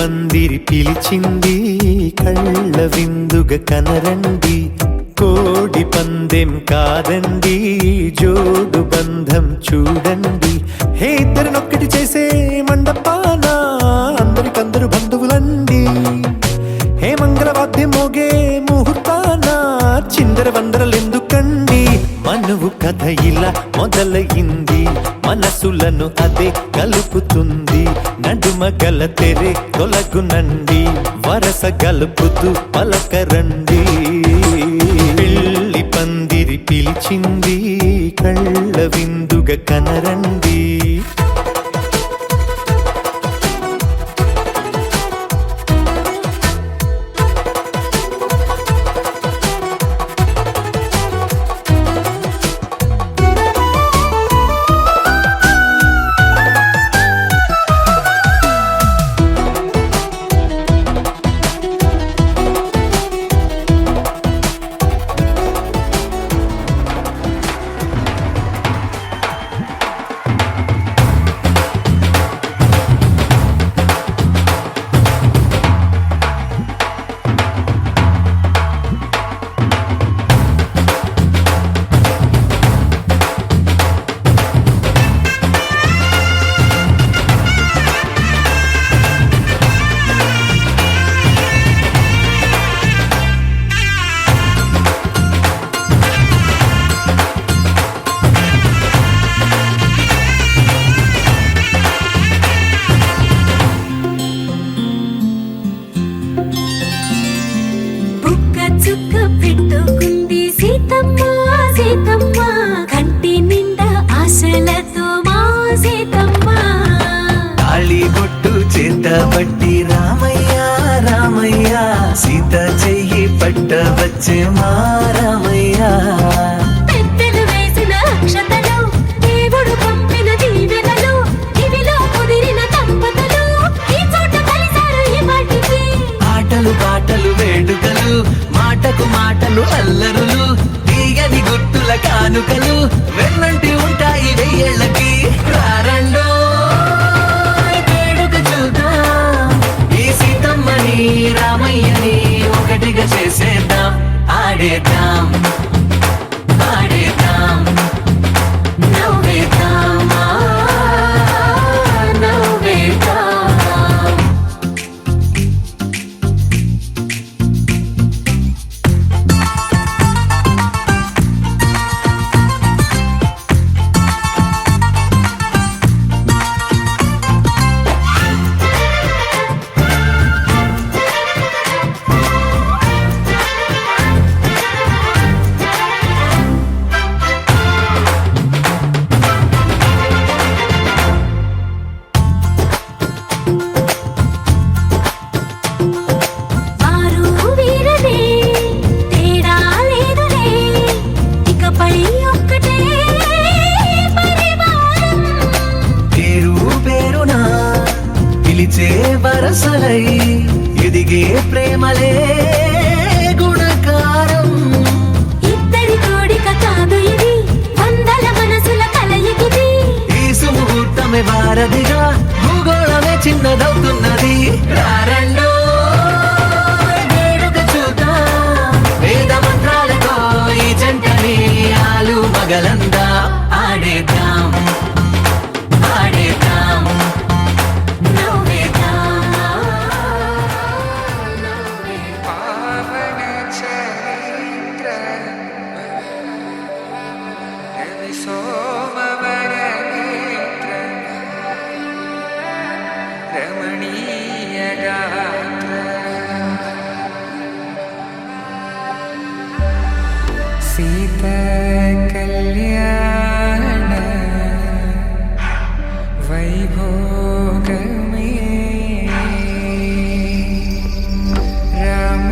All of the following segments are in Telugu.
పందిరి పిలిచింది కళ్ళ విందుగ కనరండి కోడి పందెం కాదండి జోడు బంధం చూడండి హే ఇద్దరినొక్కటి చేసే మండపాన అందరికందరు బంధువులండి హే మంగళవాద్యం మోగే ముహూర్తాన చిందర వందరలెందుకండి మనువు కథ ఇలా మొదలయింది మనసులను అదే కలుపుతుంది నడుమ గల తెరే తొలగునండి వరస గలుపుతూ పలకరండి పెళ్లి పందిరి పిలిచింది కళ్ళ విందుగ కనరండి బట్టి రామయ్య రామయ్య సీత చెయ్యి పట్ట వచ్చే మా రామయ్య పెద్దలు వేసిన అక్షతలు దేవుడు పంపిన దీవెనలు ఇవిలో కుదిరిన దంపతులు ఈ చోట కలిసారు ఈ మాటికి ఆటలు పాటలు వేడుకలు మాటకు మాటలు అల్లరులు తీయని గుట్టుల కానుకలు వెన్నంటి ఉంటాయి వెయ్యేళ్ళకి రారండో రామయ్యని ఒకటిగా చేసేద్దాం ఆడేద్దాం ఆడేద్దాం నవ్వేద్దాం నవ్వేద్దాం వరసలై ఎదిగే ప్రేమలే గుణకారం ఇద్దరి కోడిక కాదు ఇది వందల మనసుల కలయికిది ఈ సుముహూర్తమే వారధిగా భూగోళమే చిన్నదవుతున్నది రారండో వేడుక చూద్దాం వేద మంత్రాలతో ఈ జంటని ఆలు మగలందా ఆడేద్దాం ఆడేద్దాం సీత కళ్యాణ వైభోగమే రామ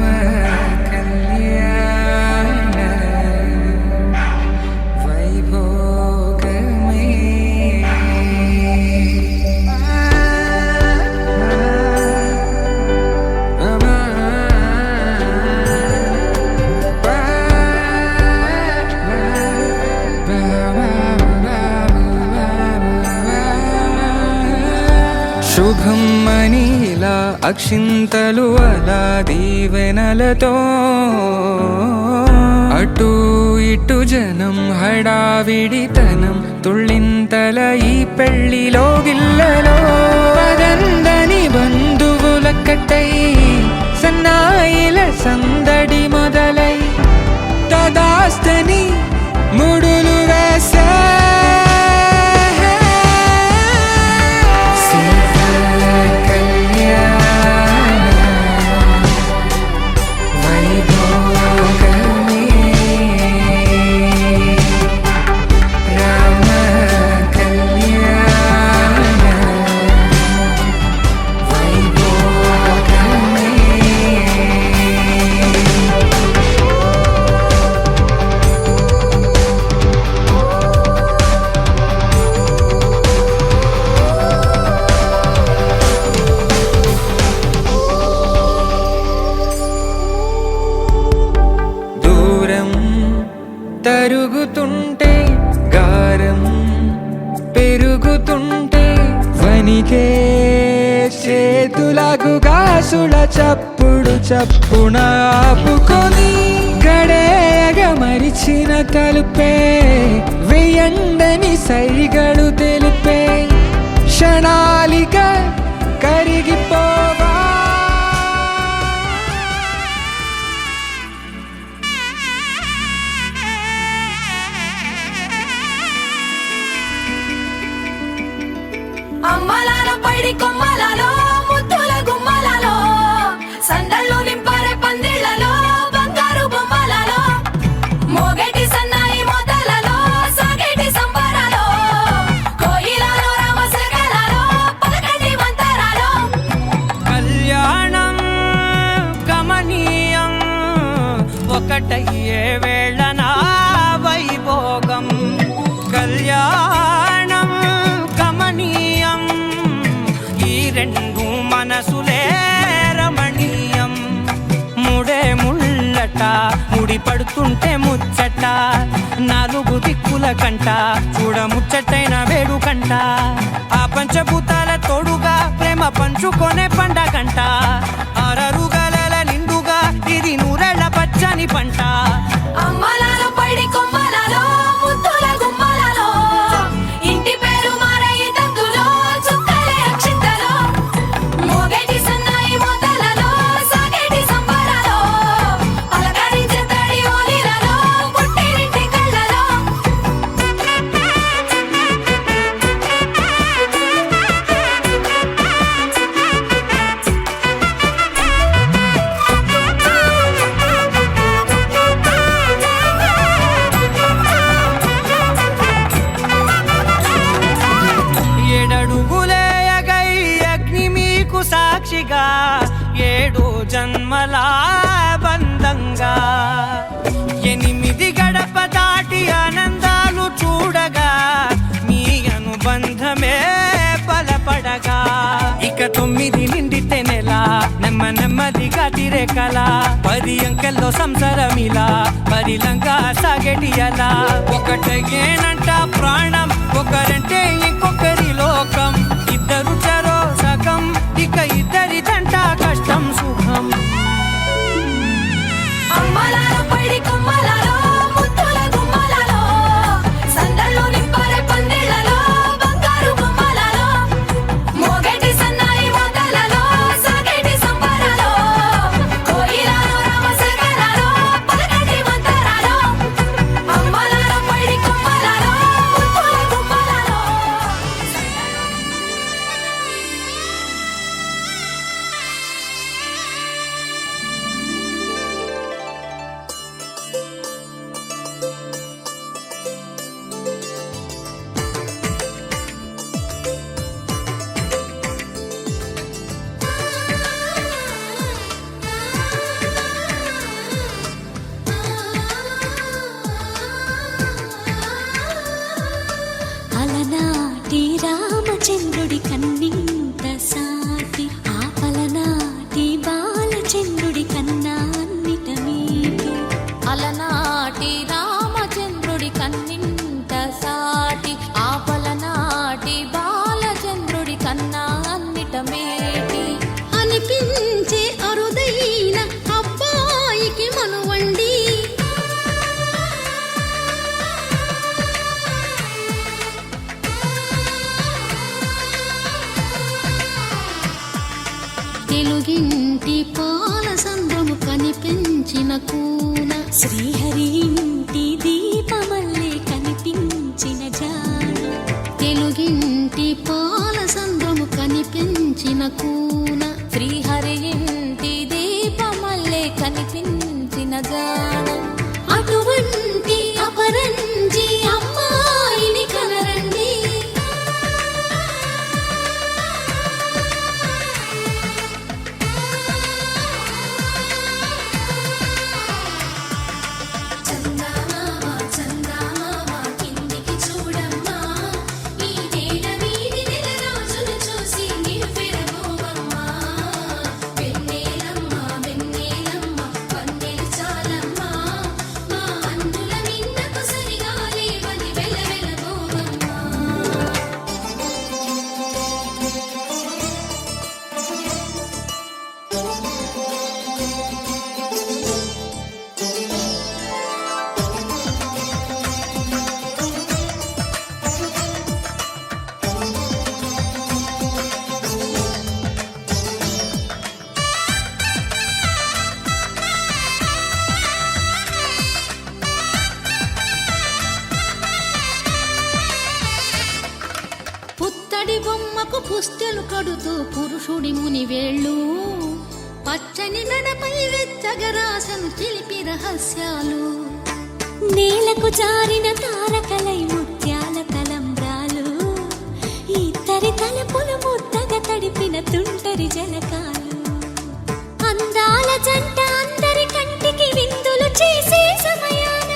కళ్యాణ వైభోగమే అక్షింతలు అలా దీవెనలతో అటు ఇటు జనం హడావిడితనం తుళ్ళింతల ఈ పెళ్లిలో గిల్లలో పదందని బంధువుల కట్టై సన్నాయిల సందడి మొదలై తదాస్తని ముడులు వేసే తరుగుతుంటే గారం పెరుగుతుంటే వనికే చేతులకు గాసుల చప్పుడు చప్పున ఆపుకొని గడేయగ మరిచిన తలుపే వెయ్యండని సైగడు తెలిపే క్షణాలిక కరిగిపోవా అమ్మలాల పైడి కొమ్మలలో ముద్దుల గుమ్మలలో సందళ్ళు నింపరే పందిళ్లలో బంగారు బొమ్మలలో మోగేటి సన్నాయి మోతలలో సాగేటి సంబరాలో కోయిలలో రామసగలలో పలకటి మంతరాలో కళ్యాణం గమనీయం ఒకటయ్యే వేళన వైభోగం కళ్యాణం గమనీయం ఈ రెండు మనసులే రమణీయం ముడే ముళ్ళట ముడి పడుతుంటే ముచ్చట నాలుగు దిక్కుల కంట చూడ ముచ్చటైన వేడుకంట ఆ పంచభూతాల తోడుగా ప్రేమ పంచుకొనే పండగంట అరరుగలల నిండుగా ఇది నూరెళ్ళ పచ్చని పంట అమ్మలాల పైడి కొమ్మలలో ముద్దుల గుమ్మలలో ఇంటి పేరు మారయి తందులో చుక్కలే అక్షింతలో మోగేటి సన్నాయి మోతలలో సాగేటి సంబరాలో పలకరించే తడి ఓలిలలో పుట్టినింటి కళ్ళలో ఏడడుగులేయగై అగ్ని మీకు సాక్షిగా ఏడు జన్మల బంధంగా ఎనిమిది గడప దాటి ఆనందాలు చూడగా మీ అనుబంధమే బలపడగా ఇక 9 నిండితే నెల నెమ్మదిగా తిరే కల 10 అంకెల్లో సంసారమిలా పరిలంగా సాగేటి అలా ఒకటేనంట ప్రాణం ఒకరంటే ఇంకొకరి లోకం ఇద్దరు చరో సగం ఇక ఇద్దరి తంట కష్టం సుఖం అమ్మలాల పైడి కొమ్మలలో ముద్దుల గుమ్మలలో సందళ్ళు నింపరే పందిళ్లలో బంగారు బొమ్మలలో మోగేటి సన్నాయి మోతలలో సాగేటి సంబరాలో కోయిలలో రామసగలలో పలకటి మంతరాలో అమ్మలాల పైడి కొమ్మలలో ముద్దుల గుమ్మలలో కనిపించిన కూన శ్రీహరి ఇంటి దీపమల్లే కనిపించిన జాన తెలుగింటి పాల సంద్రము కనిపించిన కూన శ్రీహరి ఇంటి దీపమల్లే కనిపించిన జాన అటువంటి అపరంజి అమ్మాయిని కనరండి చందమామ చందమామ కిందికి చూడమ్మా ఈ నేల మీది నెల రోజులు చూసి నివ్వెరబోవమ్మా వెన్నెలమ్మ వెన్నెలమ్మ పన్నెలు చాలమ్మా మా అందుల నిన్నకు సరిగా లేవని వెలవెలబోవమ్మా పుత్తడి బొమ్మకు పుస్తెలు కడుతూ పురుషుడి ముని వేళ్ళు పచ్చని మెడపై వెచ్చగరాసను చిలిపి రహస్యాలు నేలకు జారిన తారకలై ముత్యాల తలంబ్రాలు ఇద్దరి తలపులు ముద్దగా తడిపిన తుంటరి జలకాలు అందాల జంట అందరి కంటికి విందులు చేసే సమయాన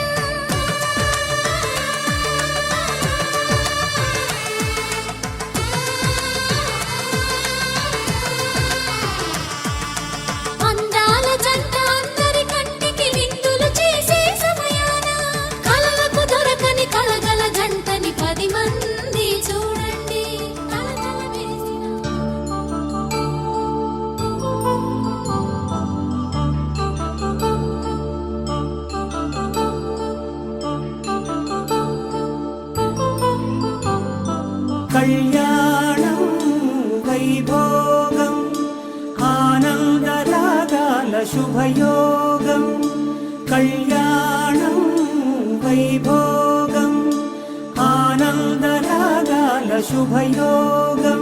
అందాల జంట అందరి కంటికి విందులు చేసే సమయాన కలలకు దొరకని కలగల జంటని 10 మంది చూడండి కలకల కళ్యాణం వైభోగం ఆనందరాగాల శుభయోగం కళ్యాణం వైభోగం ఆనందరాగాల శుభయోగం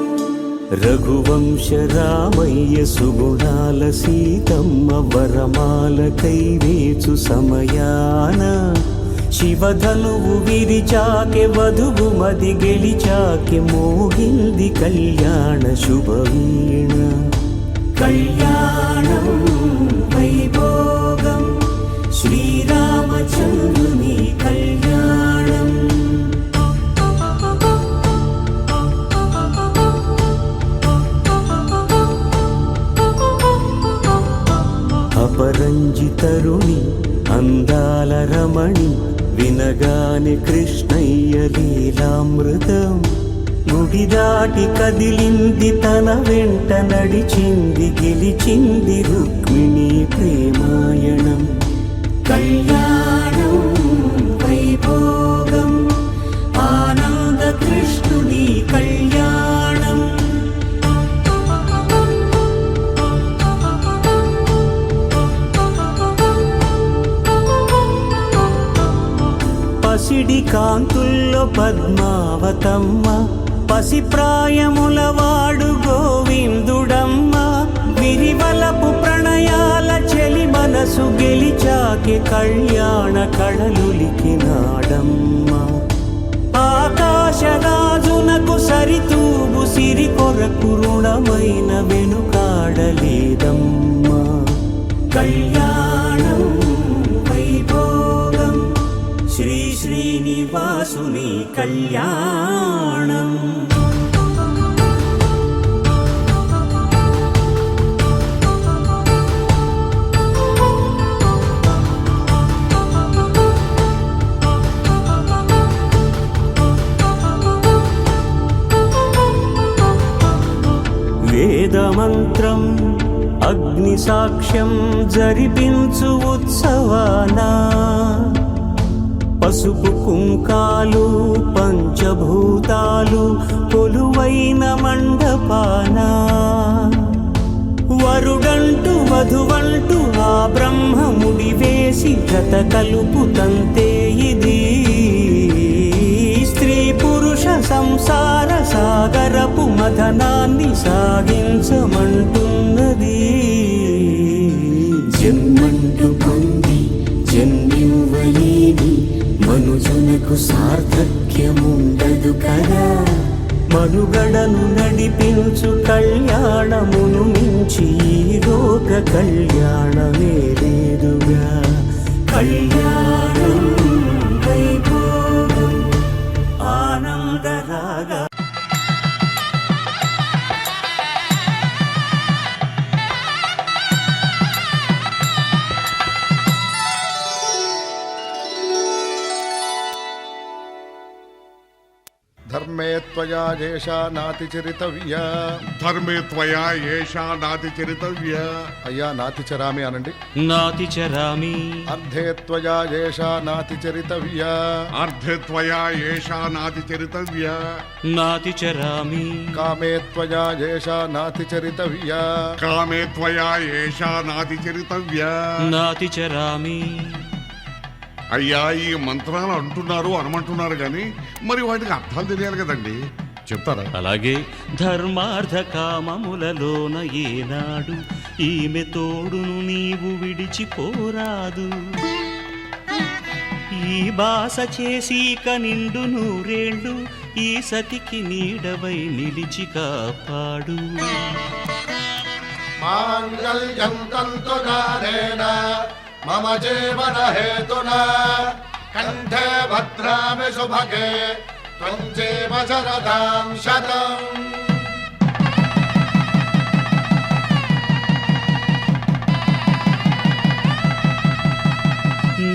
రఘువంశ రామయ్య సుగుణాల సీతమ్మ వరమాల కైవేచు సమయాన శివధనువు విరిచాకె వధువు మది గెలిచాకె మోగింది కళ్యాణ శుభవీణ కళ్యాణం వైభోగం శ్రీరామచంద్రుని కళ్యాణం అపరంజి తరుణి అందాల రమణి వినగానే కృష్ణయ్య లీలామృతం గుడి దాటి కదిలింది తన వెంట నడిచింది గెలిచింది రుక్మిణి ప్రేమాయణం కళ్యాణం వైభోగం ఆనంద కృష్ణుని కళ్యాణం పసిడి కాంతుల్లో పద్మావతమ్మ పసిప్రాయముల వాడు గోవిందుడమ్మ విరివలపు ప్రణయాల చెలి మనసు గెలిచాకే కళ్యాణ కళలులికినాడమ్మ ఆకాశరాజునకు సరితూగు సిరి కొరకు రుణమైన వెనుకాడలేదమ్మా కళ్యాణం వైభోగం శ్రీ శ్రీనివాసుని కళ్యాణం వేదమంత్రం అగ్ని సాక్ష్యం జరిపించు ఉత్సవానా పసుపు కుంకాలు పంచభూతాలు కొలువైన మండపాన వరుడంటూ వధువంటూ ఆ బ్రహ్మముడి జత కలుపుతంతే ఇది స్త్రీ పురుష సంసార సాగరపు మథనాన్ని సాగించమంటున్నది. జన్మంటూ పొంది జన్మివ్వలేని మనుజునకు సార్థక్యముండదు కదా. మనుగడను నడిపించు కళ్యాణమును మించి ఈ లోక కళ్యాణమే లేదుగా. కళ్యాణం వైభోగం ఆనందరాగా ధర్మే త్వయా ఏషా నాతిచరితవ్యా. ధర్మే త్వయా ఏషా నాతిచరితవ్యా. అయ్యా నాతిచరామి అనండి. నాతిచరామి. అర్ధే త్వయా ఏషా నాతిచరితవ్యా. అర్ధే త్వయా ఏషా నాతిచరితవ్యా. నాతిచరామి. కామే త్వయా ఏషా నాతిచరితవ్యా. కామే త్వయా ఏషా నాతిచరితవ్యా. నాతిచరామి. అయ్యా ఈ మంత్రాలు అంటున్నారు అనమంటున్నారు కానీ మరి వాటికి అర్థాలు తెలియాలి కదండి, చెప్తారా? అలాగే ధర్మార్థ కామములలోన ఏనాడు ఈమె తోడును నీవు విడిచిపోరాదు. ఈ బాస చేసి నిండు నూరేళ్ళు ఈ సతికి నీడవై నిలిచి కాపాడు. మాంగళ్యం తంతునానేన మమ జీవన హేతునా కంఠే భద్రామి శుభగే త్వం జీవ శరదాం శతం.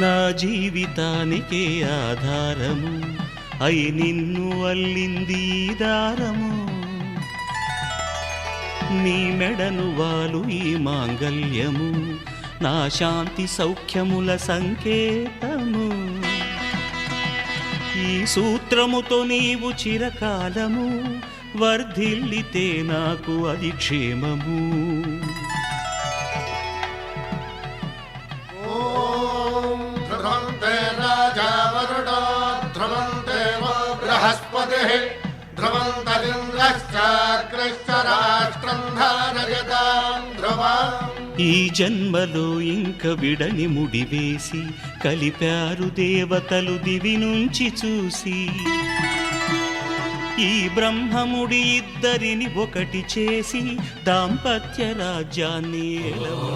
నా జీవితానికే ఆధారము అయి నిన్ను అల్లింది దారము. నీ మెడను వాలు ఈ మాంగల్యము నా శాంతి సౌఖ్యముల సంకేతము. ఈ సూత్రముతో నీవు చిరకాలము వర్ధిల్లితే నాకు అది క్షేమము. ఓం ధ్రువంతే రాజా వరుణో ధ్రువంతే బృహస్పతిః ధ్రువంతరింద్రశ్చాగ్రశ్చ రాష్ట్రం ధారయతాం ధ్రువం. ఈ జన్మలో ఇంక విడని ముడివేసి కలిపారు దేవతలు దివి నుంచి చూసి. ఈ బ్రహ్మముడి ఇద్దరిని ఒకటి చేసి దాంపత్య రాజ్యాన్ని ఏలవు.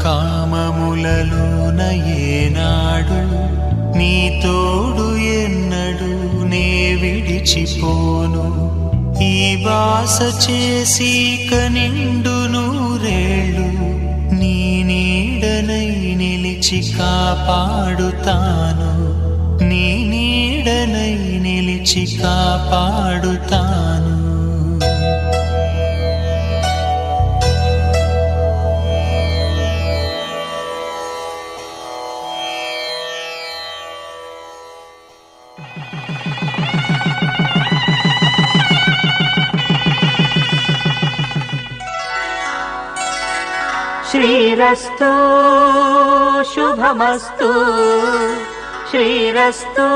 కామములలోన ఏనాడు నీ తోడు ఎన్నడు నే విడిచిపోను. ఈ బాస చేసి నిండు నూరేళ్ళు నీ నీడనై నిలిచి కాపాడుతాను. నీ నీడనై నిలిచి కాపాడుతాను. శ్రీరస్తు శుభమస్తు. శ్రీరస్తు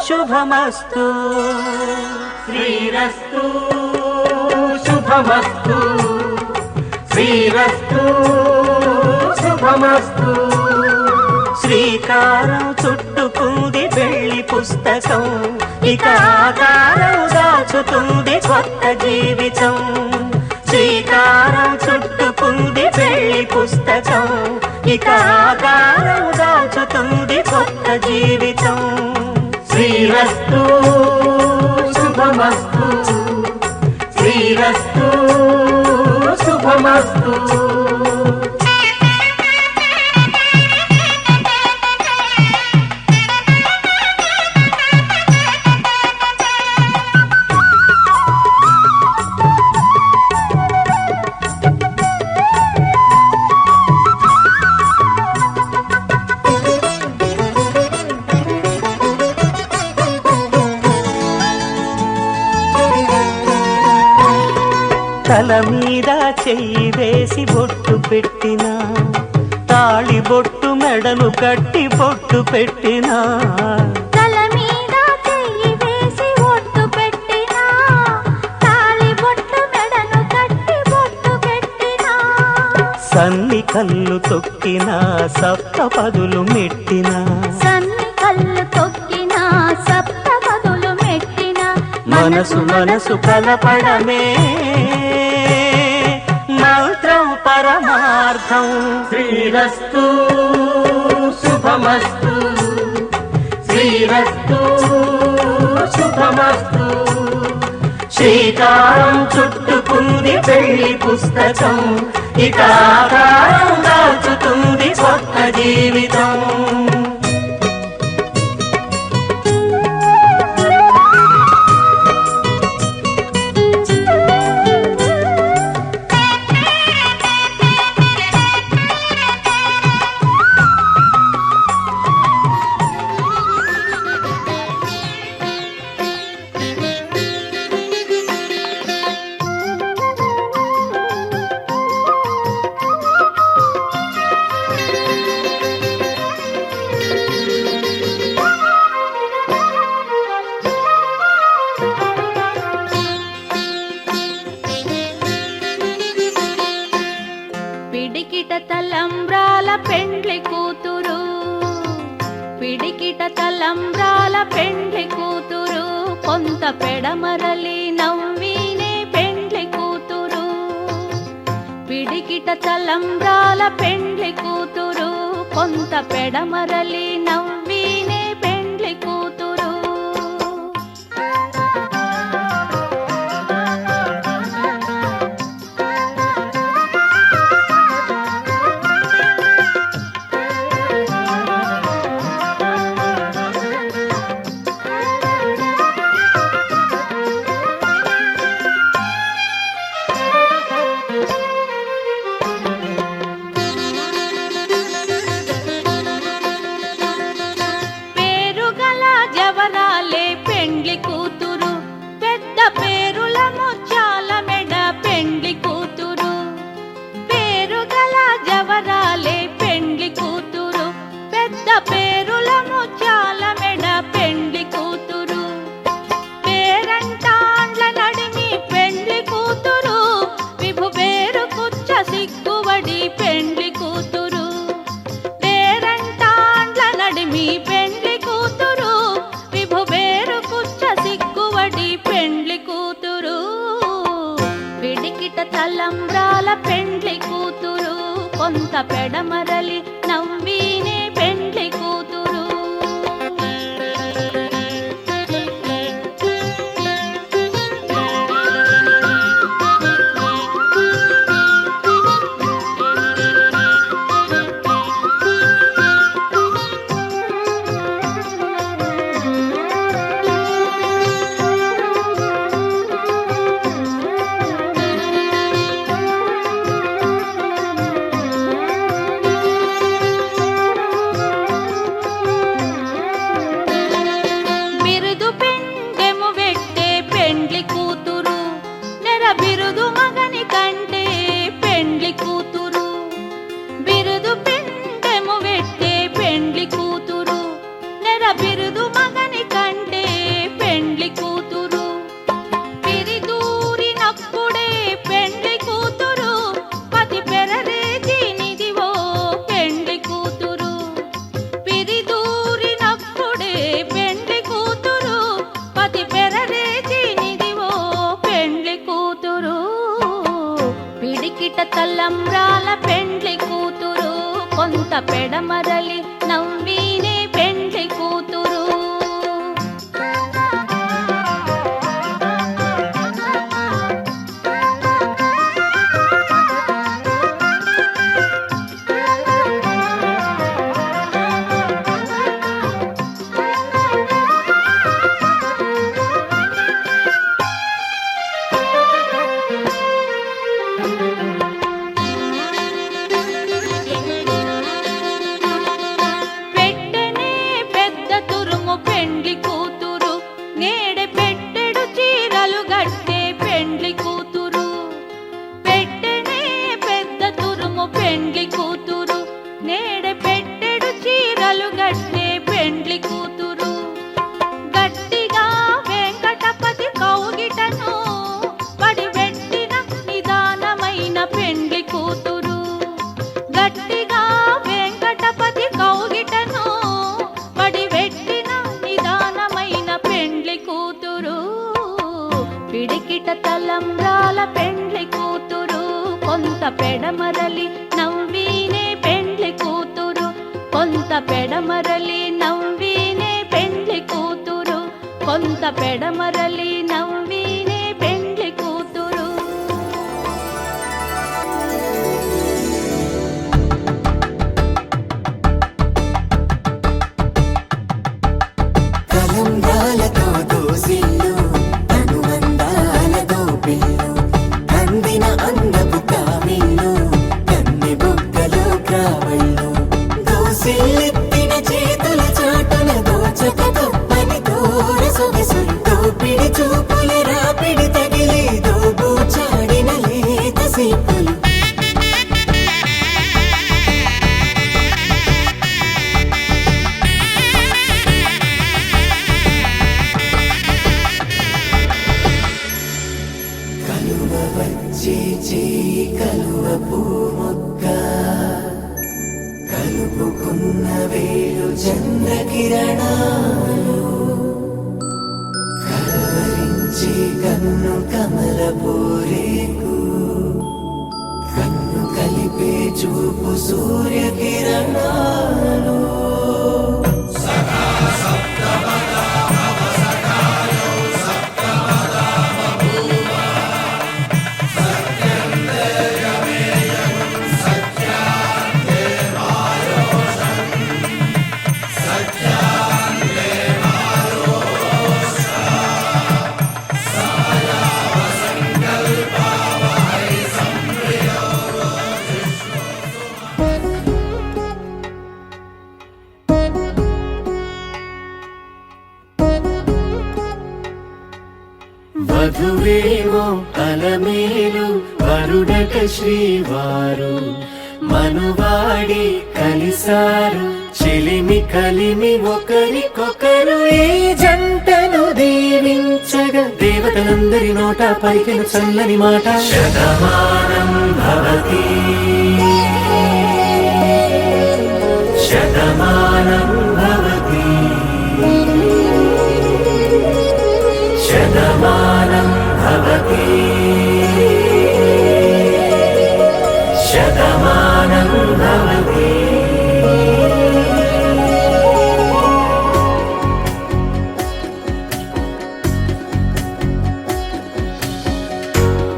శుభమస్తు. శ్రీరస్తు శుభమస్తు. శ్రీరస్తు శుభమస్తు. శ్రీకారం చుట్టుకుంది పెళ్లి పుస్తకం, ఇక ఆకారం దాచుతుంది కొత్త జీవితం. శ్రీకారం చుట్టుకుంది పెళ్లి పుస్తకం, ఇక ఆకారం దాచుతుంది కొత్త జీవితం. శ్రీరస్తు శుభమస్తు. శ్రీరస్తు శుభమస్తు. తల మీద చెయ్యి వేసి బొట్టు పెట్టినా తాళి బొట్టు మెడను కట్టి బొట్టు పెట్టినా తల మీద చెయ్యి వేసి ఒట్టు పెట్టినా తాళి బొట్టు మెడను కట్టి బొట్టు పెట్టినా సన్ని కళ్ళు తొక్కినా సప్త పదులు మెట్టినా సన్ని కళ్ళు తొక్కినా సప్త పదులు మెట్టినా మనసు మనసు కలపడమే మంత్రం పరమార్థం శ్రీరస్తు శుభమస్తు శ్రీరస్తు శుభమస్తు శ్రీకారం చుట్టుకుంది పెళ్లి పుస్తకం ఇక ఆకారం దాచుతుంది కొత్త జీవితం పిడికిట తలంబ్రాల పెండ్లి కూతురు పిడికిట తలంబ్రాల పెండ్లి కూతురు కొంత పెడమరలి నవ్వినే పెండ్లి కూతురు పిడికిట తలంబ్రాల పెండ్లి కూతురు కొంత పెడమరలి నవ్వినే పెండ్లి కూతురు పేరుగల జవరాలే పెండ్లి కూతురు పెద్ద పేరుల ముత్యాల మెడ పెండ్లి కూతురు పేరుగల జవరాలే పెండ్లి కూతురు పెద్ద పేరుల ముత్యాల మెడ పెండ్లి కూతురు పేరంటాండ్ల నడిమి పెండ్లి కూతురు విభు పేరు కుచ్చ సిగ్గువడి పెండ్లి కూతురు పేరంటాండ్ల నడిమి పెండ్లి కూతురు విభు పేరు కుచ్చ సిగ్గువడి పెండ్లి కూతురు పిడికిట తలంబ్రాల పెండ్లి కూతురు కొంత పెడమరలి నవ్వినే పెండ్లి కూతురు బిరుదు పెండెము వెట్టే పెండ్లి కూతురు నెర బిరుదు మగని కంటే పెండ్లి కూతురు బిరుదు పెండెము వెట్టే పెండ్లి కూతురు నెర బిరుదు మగని కంటే పెండ్లి కూతురు పిరిదూరినప్పుడే పెండ్లి కూతురు పతి పెరరేచి నిదివో పెండ్లి కూతురు పిరిదూరినప్పుడే పెండ్లి కూతురు పతి పెరరేచి నిదివో పెండ్లి కూతురు పిడికిట తలంబ్రాల పెండ్లి కూతురు కొంత పెడమరలి నవ్వినే పెండ్లి కూతురు పిడికిట తలంబ్రాల పెండ్లి కూతురు కొంత పెడమరలి నవ్వీనే పెండ్లి కూతురు కొంత పెడమరలి నవ్వీనే పెండ్లి కూతురు కొంత పెడమరలి నవ్వీనే పెండ్లి కూతురు తలంబ్రాలతో దోసిల్లు అనుబంధాలతో పిల్లు అందిన అందపు కావిల్లు కన్నె బుగ్గలో క్రావళ్ళు దోసిల్లెత్తిన చేతుల చాటున దోచక తప్పని దూర సొగసులు దోపిడి చూపుల రాపిడి తగిలి దోబూచాడిన లేత సీపులు కలువ వచ్చే చేయి కలువ పూమొక్క కలుపుకున్న వేలు చంద్రకిరణాలు కలవరించే కన్ను కమల పూరేకు కన్ను కలిపే చూపు సూర్యకిరణాలు వధువేమో అలమేలు వరుడట శ్రీవారు మనువాడి కలిసారు చెలిమి కలిమి ఒకరికొకరు ఈ జంటను దీవించగా దేవతలందరి నోట పలికిన చల్లని మాట శతమానం భవతి శతమానం భవతి శతమానం భవతి శతమానం భవతి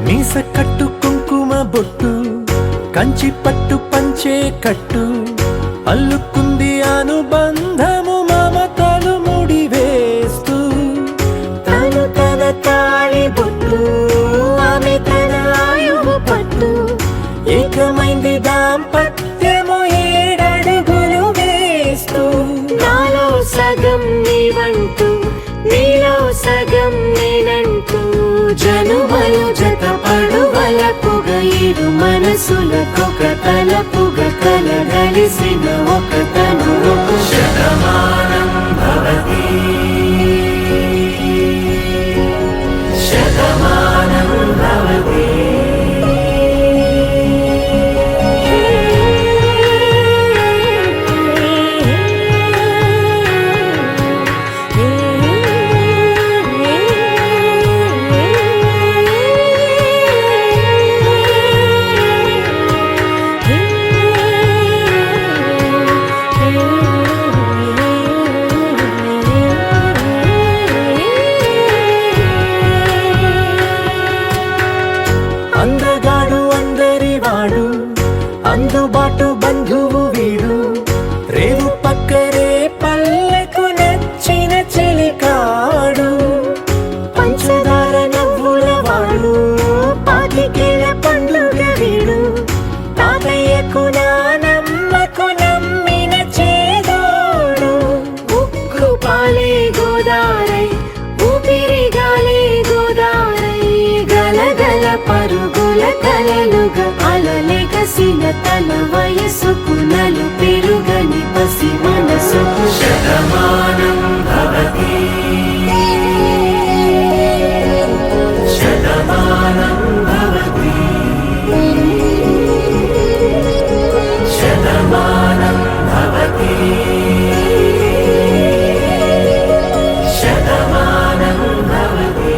మీస కట్టు కుంకుమ బొట్టు కంచి పట్టు పంచే కట్టు అల్లుకుంది అనుబంధము మమతలు ముడి వేస్తూ తను తన తాళి బొట్టు ఆమె తన ఆయువు పట్టు ఏకమైంది దాంపత్యము 7 అడుగులు వేస్తూ నాలో సగం నీవంటూ నీలో సగం నేనంటూ జనుమలు జతపడు వలపుగ ఇరు మనసులకొక తలపుగ కలగలిసిన ఒక తను శతమానం భవతి శతమానం భవతి అందగాడు అందరివాడు అందుబాటు బంధువు వీడు రేవు పక్కరే పల్లెకు నచ్చిన చెలికాడు పంచదార నవ్వుల వాడు పాతికేల పండ్లుగ వీడు తాతయ్యకు నానమ్మకు నమ్మిన చేదోడు ఉక్కు పాలే గోదారై ఊపిరి గాలే గోదారై గలగల పరుగుల కలలుగా అలలెగసిన తన వయసుకు నలు పెరుగని పసి మనసుకు శతమానం భవతి శతమానం భవతి శతమానం భవతి శతమానం భవతి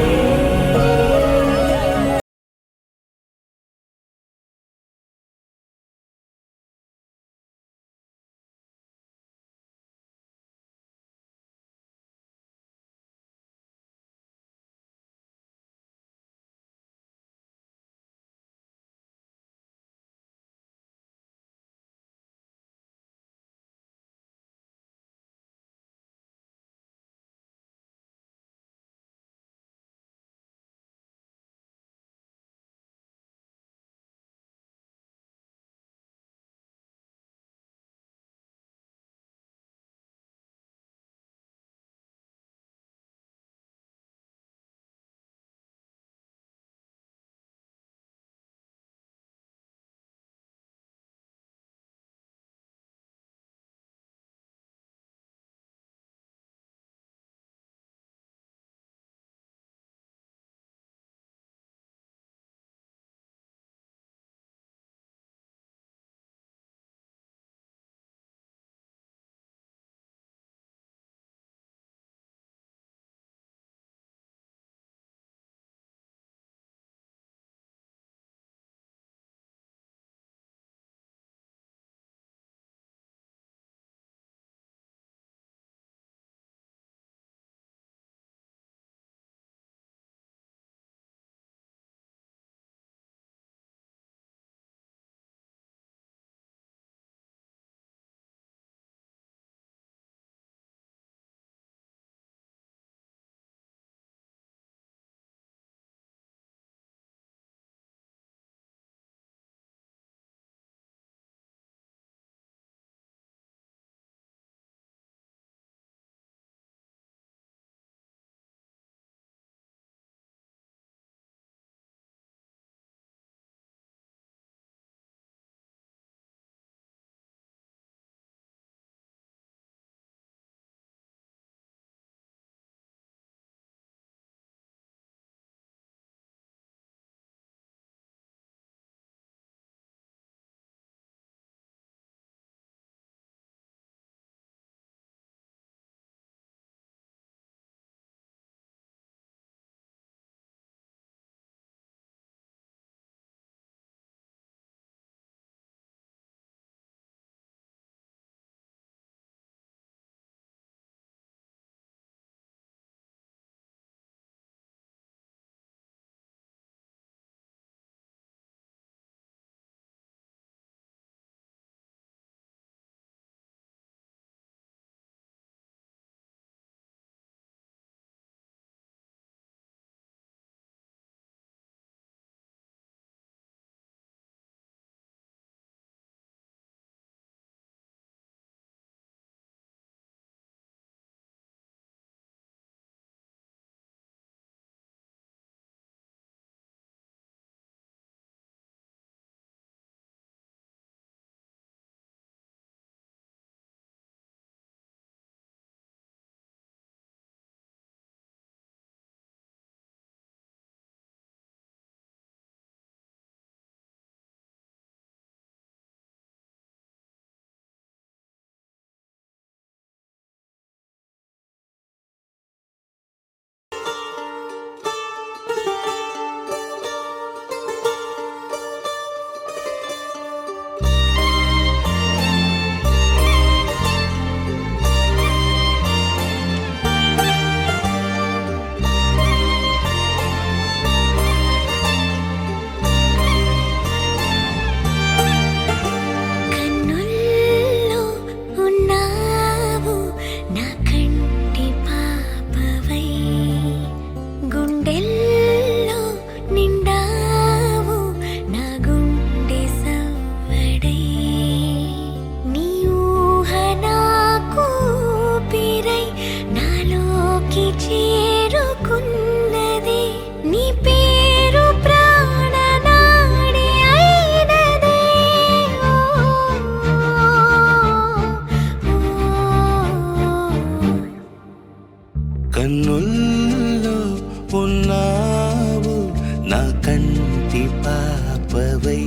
నా కంటి పాపవై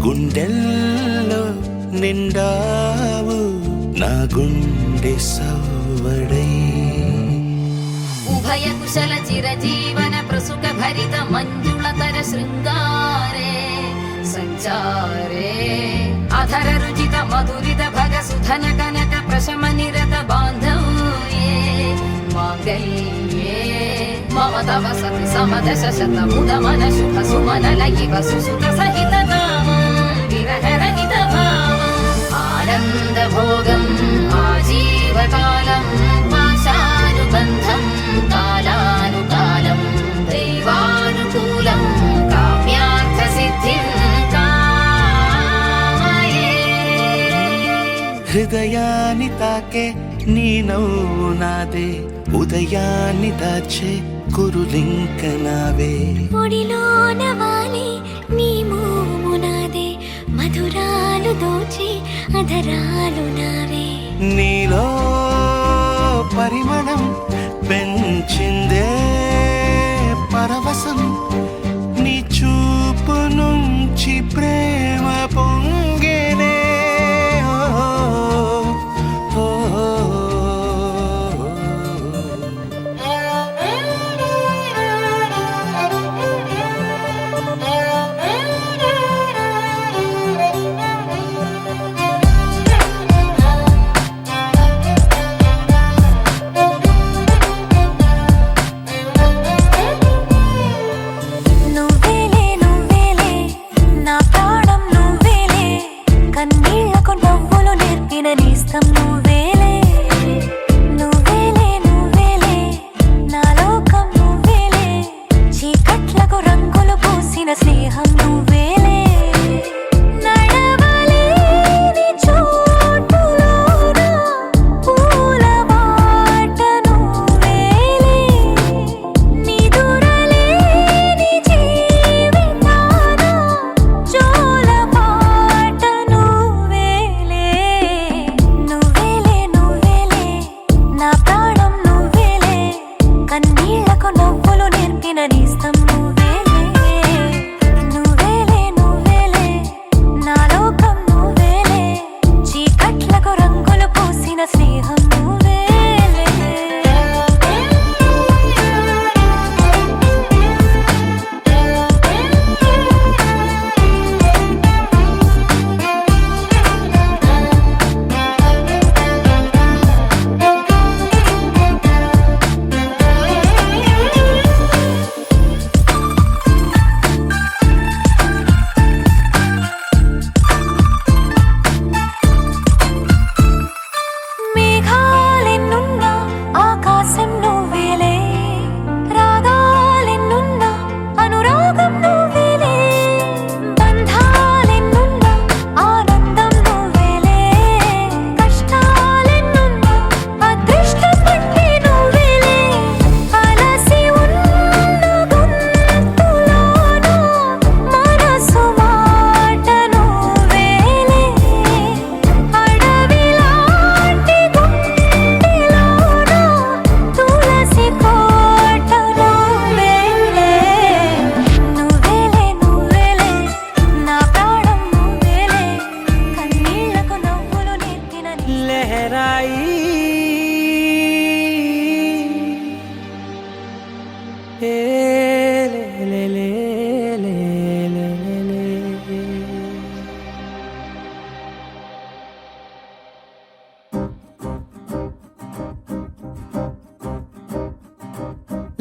గుండెల్లో నిండావు నా గుండె సవ్వడై ఉభయ కుశల చిరజీవన ప్రసుక భరిత మంజుళతర శృంగారే సంచారే అధర రుచిత మధురిత భగ సుధన కనక ప్రశమ నిరత బాంధవ్యే మాంగళ్యే మమ తవ సతి సమదశ శత ముద మన శుభ సుమన లయివ సుసుత సహిత విరహ రహిత భావం ఆనంద భోగం ఆజీవకాలం పాశానుబంధం కాలానుకాలం దైవానుకూలం కామ్యార్థ సిద్ధిం కామయే హృదయాన్ని తాకే నీ నవ్వు నాదే ఉదయాన్ని దాచే కురులింక నావే ఒడిలోన వాలి నీ మోము నాదే మధురాలు దోచి అధరాలు నావే నీలో పరిమళం పెంచిందే పరవశం నీ చూపు నుంచి ప్రేమ పొంగేనే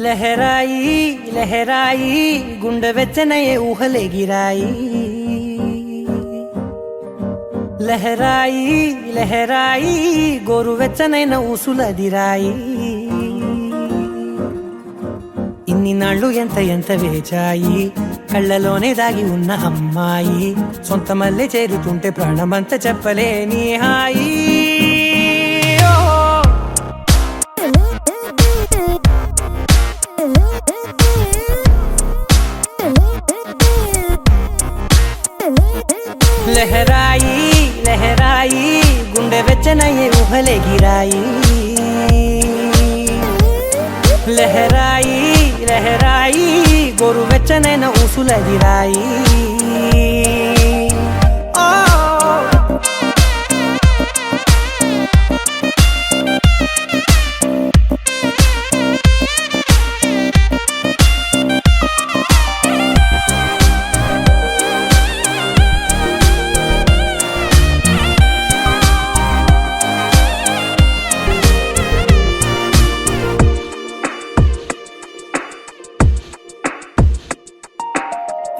లహరాయి లహరాయి గుండె వెచ్చనయే ఊహలెగిరాయి లహరాయి లహరాయి గోరు వెచ్చనైన ఊసులదిరాయి ఇన్ని నాళ్ళు ఎంత ఎంత వేచాయి కళ్ళలోనే దాగి ఉన్న అమ్మాయి సొంత మల్లె చేరుతుంటే ప్రాణమంత చెప్పలేని హాయి లహరాయి లహరాయి గుండె వెచ్చనయ్యే ఊహలెగిరాయి లహరాయి లహరాయి గోరువెచ్చనైన ఊసులెదిరాయి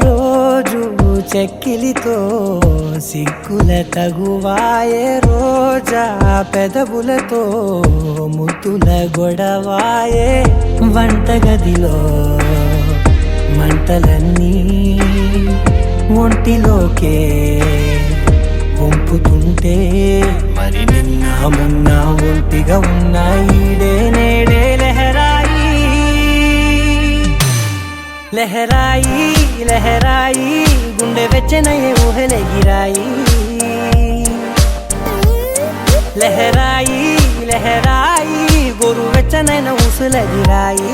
రోజు చెక్కిలితో సిగ్గుల తగువాయే రోజా పెదవులతో ముద్దుల గొడవాయే వంటగదిలో మంటలన్నీ ఒంటిలోకే వంపుతుంటే మరి నిన్న మొన్న ఒంటిగా ఉన్న ఈడే నేడే లహరాయి లహరాయి లహరాయి గుండె వెచ్చనయ్యే ఊహలెగిరాయి లహరాయి లహరాయి గోరు వెచ్చనైన ఊసులెగిరాయి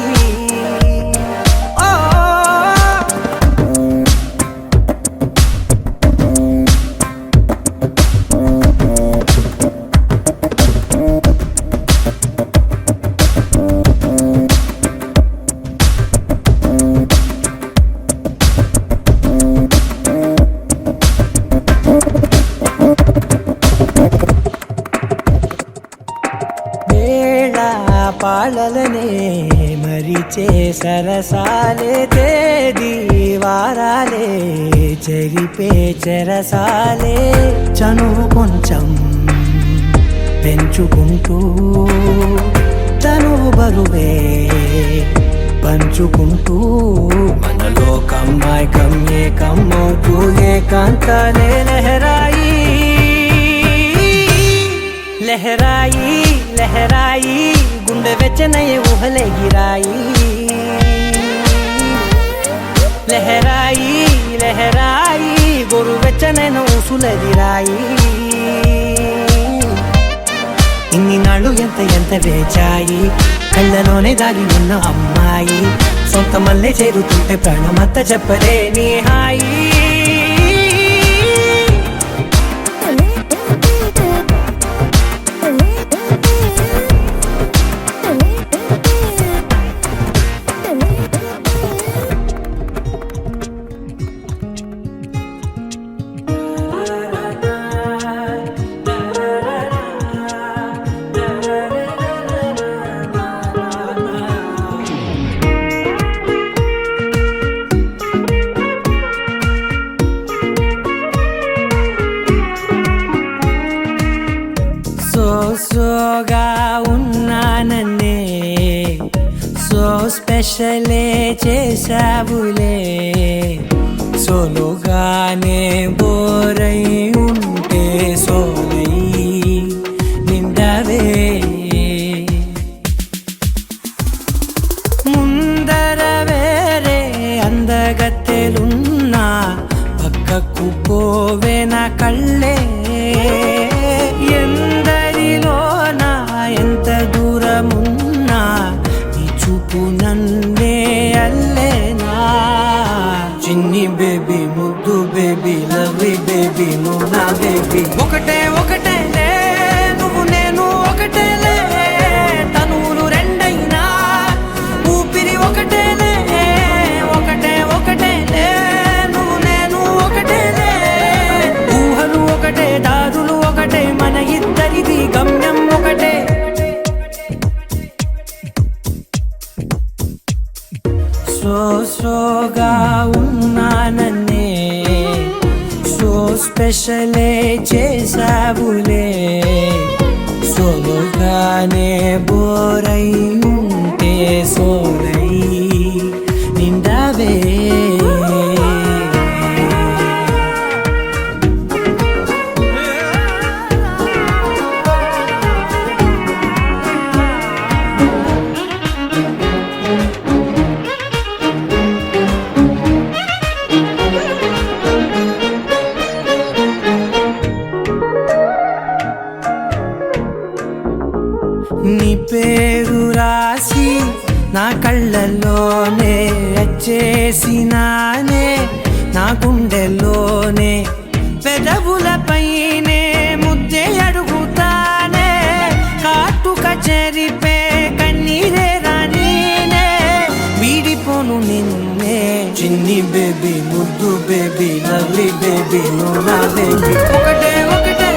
పాలలనే మరిచే సరసాలే తేదీ వారాలే చెరిపే చెరసాలే చనువు కొంచెం పెంచుకుంటూ తనువు బరువే పంచుకుంటూ మనలో కమ్మాయి కమ్మే కమ్మవుతూ ఏకాంతాలే లహరాయి లహరాయి లహరాయి గుండె వెచ్చనయ్యే ఊహలెగిరాయి లహరాయి లహరాయి గోరు వెచ్చనైన ఊసులెదిరాయి ఇన్ని నాళ్ళు ఎంత వేచాయి కళ్ళలోనే దాగి ఉన్న అమ్మాయి సొంత మల్లె చేరుతుంటే ప్రాణమంతా చెప్పలేని హాయి సోగా ఉన్నానన్నే సో స్పెషలే చేసావులే సోలోగానే బోరై ఉంటే సోలై నిండవే ముందర వేరే అందగత్తెలున్నా పక్కకు పోవే నా కళ్ళే ఎందరిలోనా ఎంత దూరమున్నా నీ చూపు నన్నే అల్లేనా చిన్ని బేబీ ముద్దు బేబీ లవ్లీ బేబీ నువ్వు నా బేబీ ఒకటే ఒకటేలే నువ్వు నేను ఒకటేలే తనువులు రెండైనా ఊపిరి ఒకటేలే ఒకటే ఒకటేలే నువ్వు నేను ఒకటేలే ఊహలు ఒకటే దారులు ఒకటే మన ఇద్దరిది గమ్యం ఒకటే సోగా ఉన్నానన్నే సో స్పెషలే చేసావులే సోలోగానే బోరై ఉంటే సోలై నిండవే నీ పేరు రాసి నా కళ్ళల్లోనే అచ్చేసినానే నా గుండెల్లోనే పెదవులపైనే ముద్దే అడుగుతానే కాటుక చెరిపే కన్నీరే రానీనే వీడిపోను నిన్నే చిన్ని బేబీ ముద్దు బేబీ లవ్లీ బేబీ నువ్వు నా బేబీ ఒకటే ఒకటే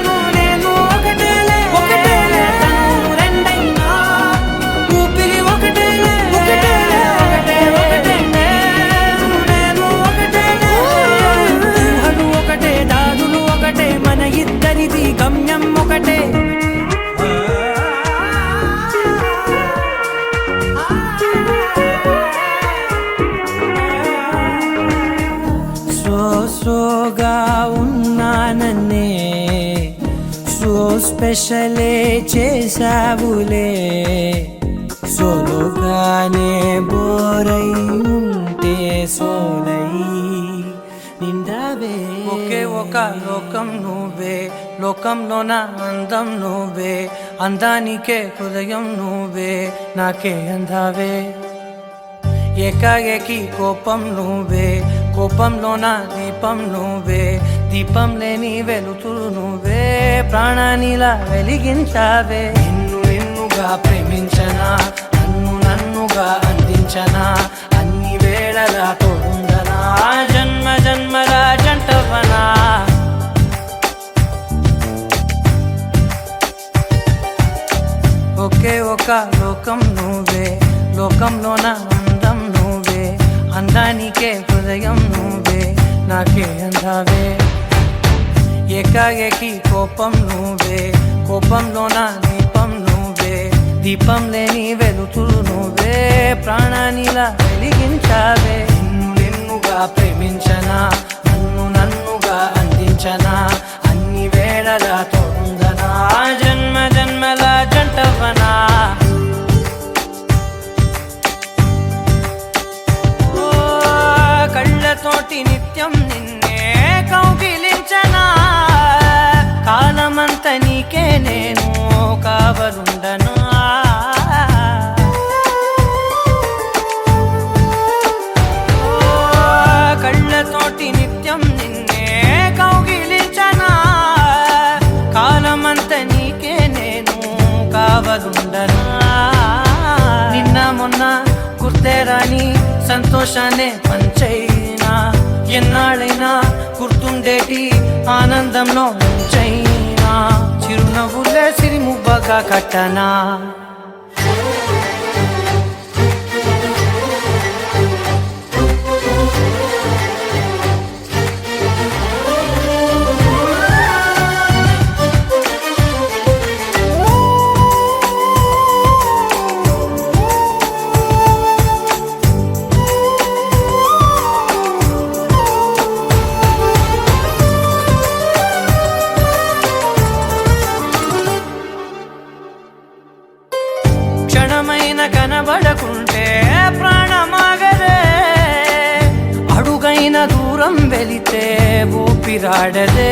నేను ఒకటేలే ఒకటేలే తను రెండైనా ఊపిరి ఒకటేలే ఒకటేలే ఒకటే ఒకటే నేను ఒకటేలే ఊహలు ఒకటే దారులు ఒకటే మన ఇద్దరిది గమ్యం ఒకటే సోగా ఉన్నానన్నే సో స్పెషలే చేసావులే సోలోగానే బోరై ఉంటే సోలై నిండావే ఒకే ఒక లోకం నువ్వే లోకంలో నా అందం నువ్వే అందానికే హృదయం నువ్వే నాకే అందావే ఏకాఏకి కోపం నువ్వే కోపంలో నా దీపం నువ్వే దీపం లేని వెలుతురు నువ్వే ప్రాణానిలా వెలిగించావే నిన్నుగా ప్రేమించనా నన్నుగా అందించనా అన్ని వేళలా తోడుందనా జన్మ జన్మల జంటవనా ఒకే ఒక లోకం నువ్వే లోకంలో నా అందం నువ్వే అందానికే హృదయం నువ్వే నాకే అందావే ఏకాఏకి కోపం నువ్వే కోపంలో నా దీపం నువ్వే దీపం లేని వెలుతురు నువ్వే ప్రాణానిలా వెలిగించావే నిన్నుగా ప్రేమించనా నన్నుగా అందించనా అన్ని వేళలా తోడుందనా జన్మ జన్మల జంటవనా కళ్ళతోటి నిత్యం నిన్నే కౌగిలించనా కాలమంత నీకే నేను కావలుండనా కళ్ళతోటి నిత్యం నిన్నే కౌగిలించనా కాలమంత నీకే నేను కావలుండనా నిన్న మొన్న గుర్తే రాని సంతోషాన్ని పంచైనా ఎన్నాళ్ళైనా గుర్తుండేటి ఆనందంలో ముంచైనా చిరునవ్వులే సిరిముబ్బగా కట్టనా క్షణమైన కనబడకుంటే ప్రాణమాగదే అడుగైన దూరం వెళితే ఊపిరాడదే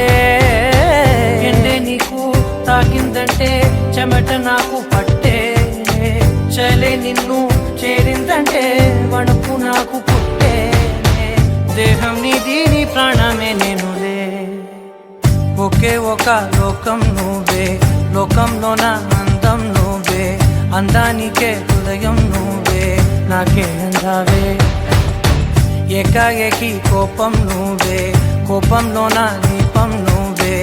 ఎండే నీకు తాకిందంటే చెమట నాకు పట్టే చలే నిన్ను చేరిందంటే వణుకు నాకు పుట్టే దేహం నీది నీ ప్రాణమే నేనులే ఒకే ఒక లోకం నువ్వే లోకంలో నా అందం నువ్వే అందానికే హృదయం నువ్వే నాకే అందావే ఏకాఏకి కోపం నువ్వే కోపంలో నా దీపం నువ్వే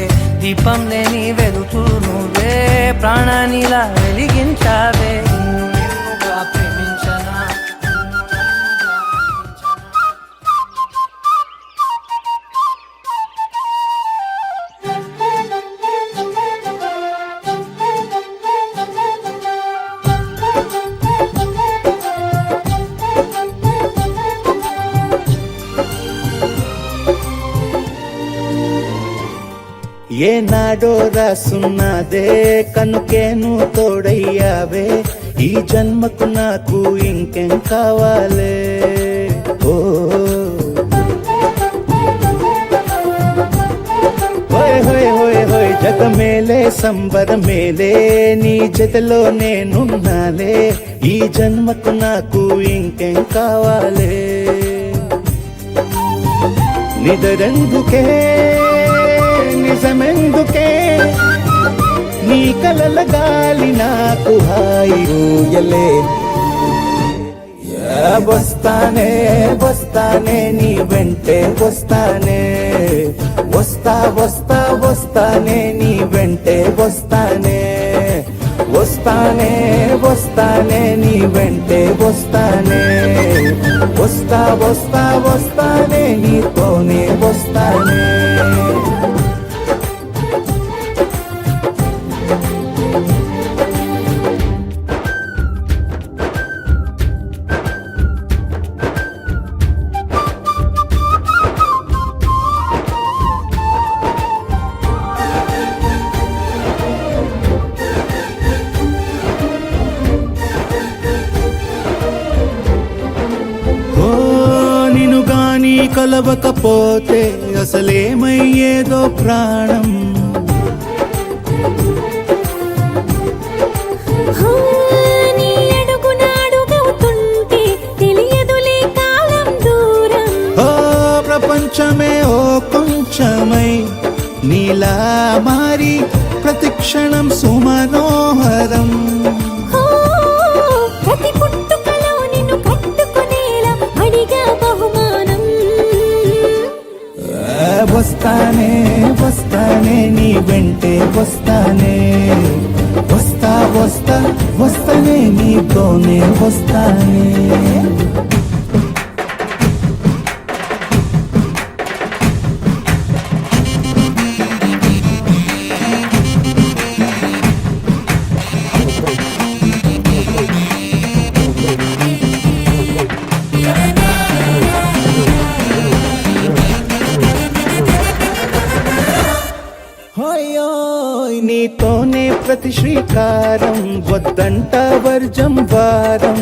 దీపం లేని వెలుతురు నువ్వే ప్రాణానిలా వెలిగించావే నిన్నుగా ప్రేమించనా ఏనాడో రాసున్నదే కనుకేను తోడయ్యావే ఈ జన్మకు నాకు ఇంకేం కావాలే ఓ హోయ్ హోయ్ హోయ్ హోయ్ జగ మేలే సంబరమేలే నీ జతలో నేనున్నాలే ఈ జన్మకు నాకు ఇంకేం కావాలే నిదరెందుకే నిజమెందుకే నీ కలల గాలి నాకు హాయి ఊయలే వస్తానే వస్తానే నీ వెంటే వస్తానే వస్తా వస్తా వస్తానే నీ వెంటే వస్తానే వస్తానే వస్తానే నీ వెంటే వస్తానే వస్తా వస్తా వస్తానే నీతోనే వస్తానే కలవకపోతే అసలేమయ్యేదో ప్రాణం నీ అడుగునాడుగవుతుంటే తెలియదులే కాలం దూరం ఓ ప్రపంచమే ఓ కొంచెమై నీలా మారి ప్రతిక్షణం సుమనోహరం ప్రతి పుట్టుకలో నిన్ను కట్టుకునేలా అడిగా బహుమానం వస్తానే వస్తానే నీ వెంటే వస్తానే వస్తా వస్తా వస్తానే నీతోనే వస్తానే నీతోనే ప్రతి శ్రీకారం వద్దంట వర్జం వారం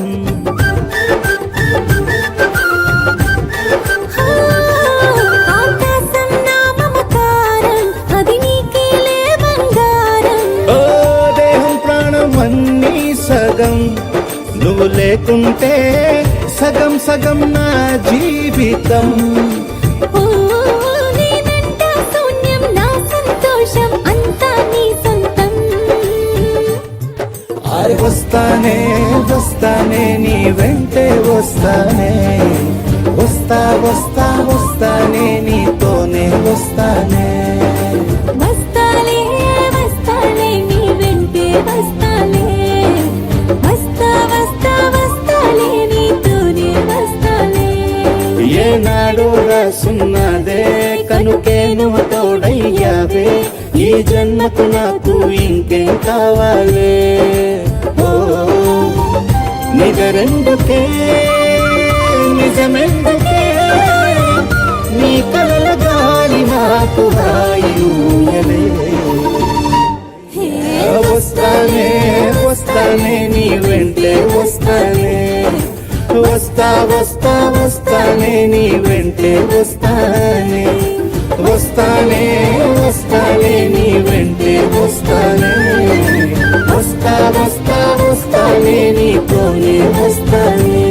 ఆకాశం నా మమకారం అది నీకేలే బంగారం ఓ దేహం ప్రాణం అన్నీ సగం నువ్వు లేకుంటే సగం సగం నా జీవితం వస్తానే వస్తానే నీ వెంటే వస్తానే వస్తా వస్తా వస్తానే నీతోనే వస్తానే వస్తాలే వస్తాలే నీ వెంటే వస్తాలే వస్తా వస్తా వస్తాలే నీతోనే వస్తాలే ఏనాడో రాసున్నదే కనుకే నువ్వు తోడయ్యావే ఈ జన్మకు నాకు ఇంకేం కావాలే నిజరెందుకే నిజమెందుకే నీ కలల గాలి నాకు హాయిలే వస్తానే వస్తానే నీ వెంటే వస్తానే వస్తా వస్తా వస్తానే నీ వెంటే వస్తానే వస్తానే వస్తానే నీ వెంటే వస్తానే వస్తా వస్తా వస్తానే నీతోనే వస్తానే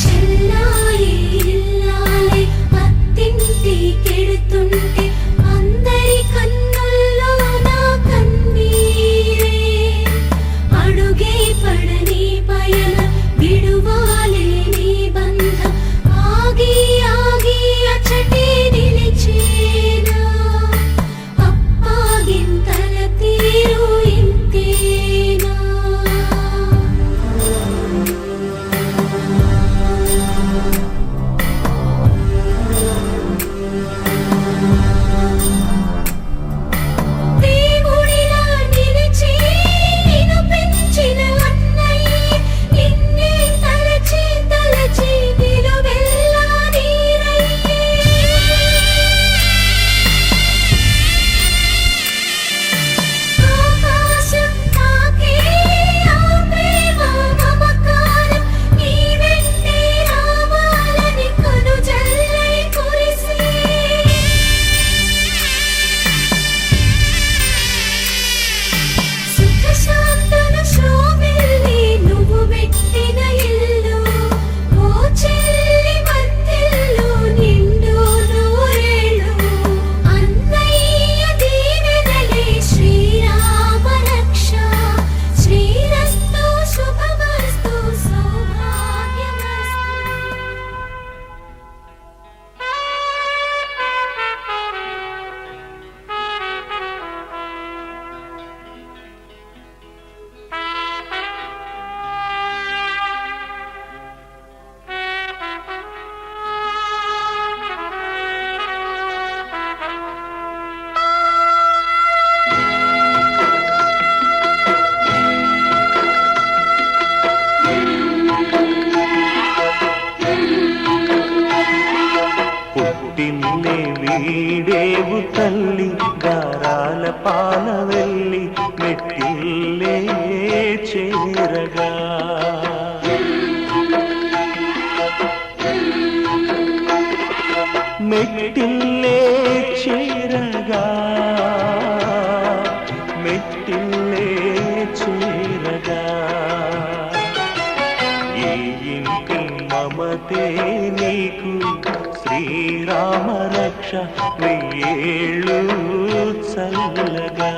చెల్లాయి ఇల్లాలి అత్తింటి కెడుతుంటే అందరి కన్నుల్లో నా కన్నీరే అడుగే పడని పయన విడువాలే నీ బంధం ఆగి ఆగి అచటి నిలిచేనా అప్పాగింతల తీరు ఇంతేనా దేవుడిలా నిలిచి నిన్ను పెంచిన అన్నయ్య నిన్నే తలచి తలచి నిలువెల్లా నీరయ్యే తల్లి గారాల పాల వెళ్ళి మెట్టిల్లే చేరగా మెట్టిల్లే చేరగా మెట్టిల్లే చేరగా ఈ ఇంటి మమతే నీకు శ్రీరామ రక్ష వెయ్యేళ్ళు చల్లగా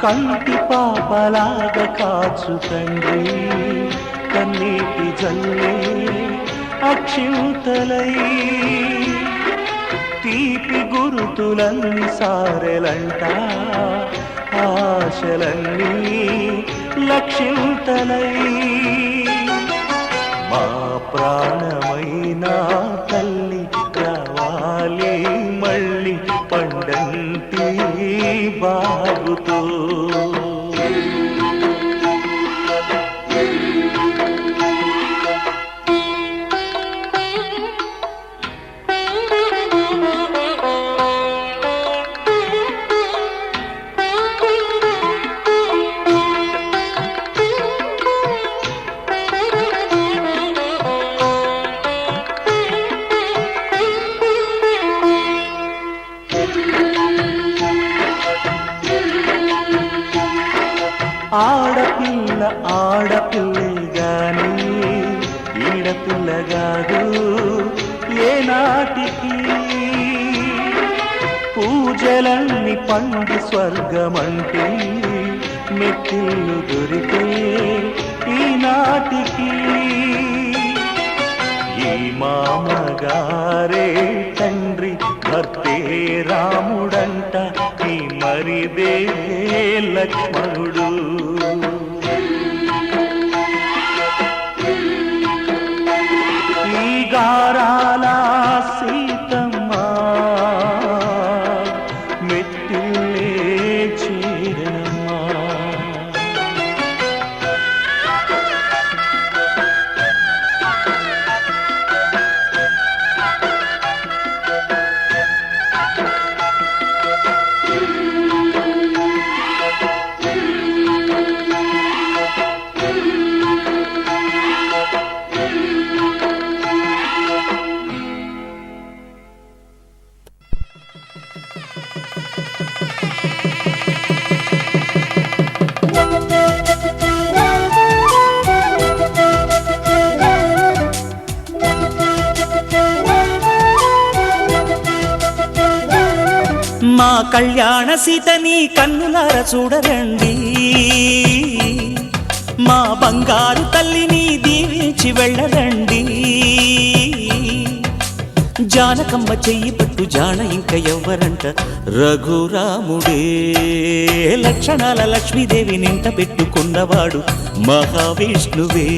కంటి పాపలాగా కాచు తండ్రి కన్నీటి జల్లే అక్షింతలై తీపి గురుతులన్నీ సారెలంట ఆశలన్నీ లక్షింతలై మా ప్రాణమైన తల్లి రావాలి మళ్ళీ పండంటి బాగుతో ఆడపిల్ల ఆడపిల్లే గాని ఈడపిల్లగాదు ఏనాటికి పూజలన్నీ పండి స్వర్గమంటే మెట్టిల్లు దొరికే ఈనాటికి ఈ మామగారే తండ్రి భర్తే రాముడంట ఈ మరిదే లక్ష్మణుడు ఈ గారాల సీతమ్మ మెట్టిల్లే చేరనమ్మా మా కళ్యాణ సీతని కన్నులార చూడరండి మా బంగారు తల్లిని దీవించి వెళ్ళరండి జానకమ్మ చెయ్యి పట్టు జాన ఇంక ఎవ్వరంట రఘురాముడే లక్షణాల లక్ష్మీదేవి నింట పెట్టుకున్నవాడు మహావిష్ణువే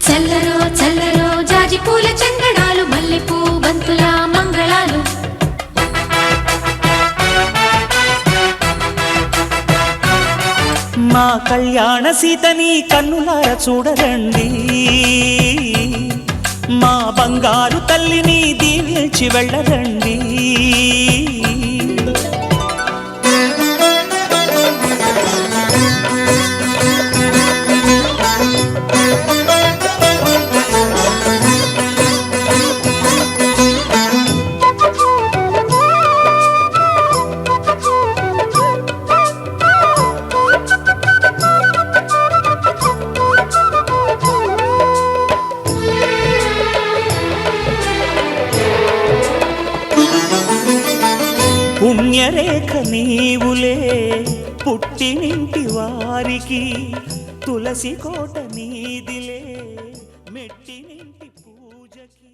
చల్లరో చల్లరో జాజి పూల చందనాలు మల్లెపూ బంతుల మంగళాలు మా కళ్యాణ సీతని కన్నులార చూడరండి మా బంగారు తల్లిని దీవించి వెళ్ళరండి పుణ్యరేఖ నీవులే పుట్టినింటి వారికి తులసి కోట నీదిలే మెట్టినింటి పూజకి